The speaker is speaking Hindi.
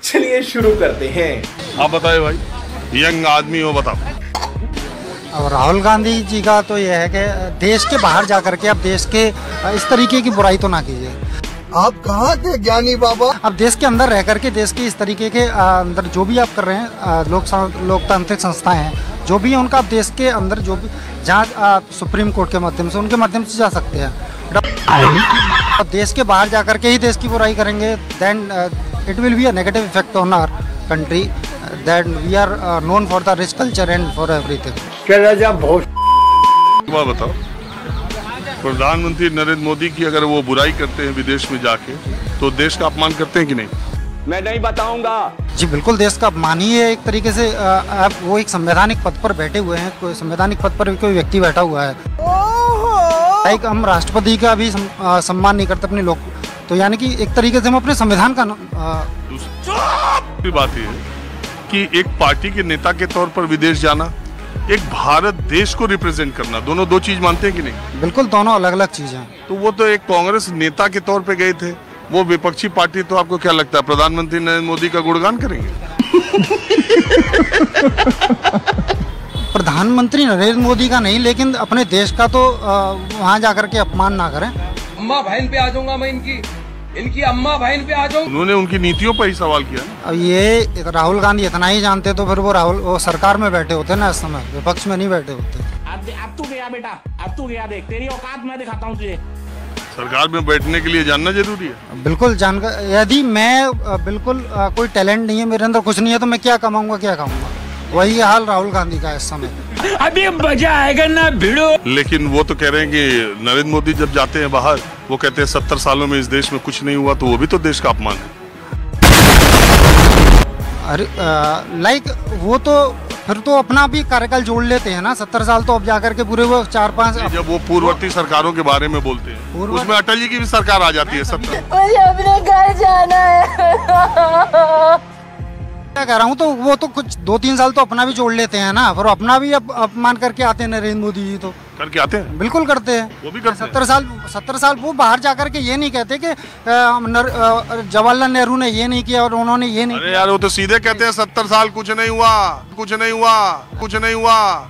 चलिए शुरू करते हैं। आप बताए भाई, यंग आदमी हो, बताओ। और राहुल गांधी जी का तो यह है कि देश के बाहर जाकर के आप देश के इस तरीके की बुराई तो ना कीजिए। आप कहाँ थे ज्ञानी बाबा? अब देश के अंदर रह करके देश के इस तरीके के अंदर जो भी आप कर रहे हैं, लोकतांत्रिक संस्थाएं हैं जो भी है उनका, आप देश के अंदर जो भी जहाँ सुप्रीम कोर्ट के माध्यम से, उनके माध्यम से जा सकते हैं। देश के बाहर जाकर के ही देश की बुराई करेंगे, then it will be a negative effect on our country, that we are known for the rich culture and for everything. बात बताओ, प्रधानमंत्री नरेंद्र मोदी की अगर वो बुराई करते हैं विदेश में जाके, तो देश का अपमान करते हैं कि नहीं? मैं नहीं बताऊंगा जी बिल्कुल, देश का अपमान ही है एक तरीके से। आप वो एक संवैधानिक पद पर बैठे हुए हैं, कोई संवैधानिक पद पर कोई व्यक्ति बैठा हुआ है, लाइक हम राष्ट्रपति का भी सम्मान नहीं करते अपने लोग, तो यानी कि एक तरीके से हम अपने संविधान का दूसरी बात यह है कि एक पार्टी के नेता के तौर पर विदेश जाना, एक भारत देश को रिप्रेजेंट करना, दोनों दो चीज मानते हैं कि नहीं? बिल्कुल, दोनों अलग अलग चीजें हैं। तो वो तो एक कांग्रेस नेता के तौर पे गए थे, वो विपक्षी पार्टी, तो आपको क्या लगता है प्रधानमंत्री नरेंद्र मोदी का गुणगान करेंगे? प्रधानमंत्री नरेंद्र मोदी का नहीं, लेकिन अपने देश का तो वहाँ जाकर के अपमान ना करें। अम्मा बहन पे आ जाऊंगा मैं, इनकी अम्मा बहन पे आ जाऊंगा। उन्होंने उनकी नीतियों पर ही सवाल किया। अब ये राहुल गांधी इतना ही जानते तो फिर वो सरकार में बैठे होते ना, इस समय विपक्ष में नहीं बैठे होते। अब तू गया बेटा, अब तू गया, देख तेरी औकात मैं दिखाता हूँ तुझे। सरकार में बैठने के लिए जानना जरूरी है। बिल्कुल जानकर, यदि मैं बिल्कुल कोई टैलेंट नहीं है मेरे अंदर, कुछ नहीं है, तो मैं क्या कमाऊंगा, क्या खाऊंगा? वही हाल राहुल गांधी का इस समय। अभी मजा आएगा ना भिड़ो। लेकिन वो तो कह रहे हैं कि नरेंद्र मोदी जब जाते हैं बाहर, वो कहते हैं 70 सालों में इस देश में कुछ नहीं हुआ, तो वो भी तो देश का अपमान है। अरे लाइक वो तो फिर तो अपना भी कार्यकाल जोड़ लेते हैं ना, 70 साल तो अब जाकर के पूरे वो 4-5। जब वो पूर्ववर्ती सरकारों के बारे में बोलते हैं, उसमें अटल जी की भी सरकार आ जाती है। 70 मुझे अपने घर जाना है। क्या कह रहा हूँ, तो वो तो कुछ 2-3 साल तो अपना भी जोड़ लेते हैं ना, फिर अपना भी अब अपमान करके आते हैं नरेंद्र मोदी जी। तो करके आते हैं, बिल्कुल करते हैं, वो भी करते हैं। 70 साल वो बाहर जाकर के ये नहीं कहते कि जवाहरलाल नेहरू ने ये नहीं किया और उन्होंने ये नहीं। अरे यार, वो तो सीधे कहते हैं 70 साल कुछ नहीं हुआ, कुछ नहीं हुआ, कुछ नहीं हुआ।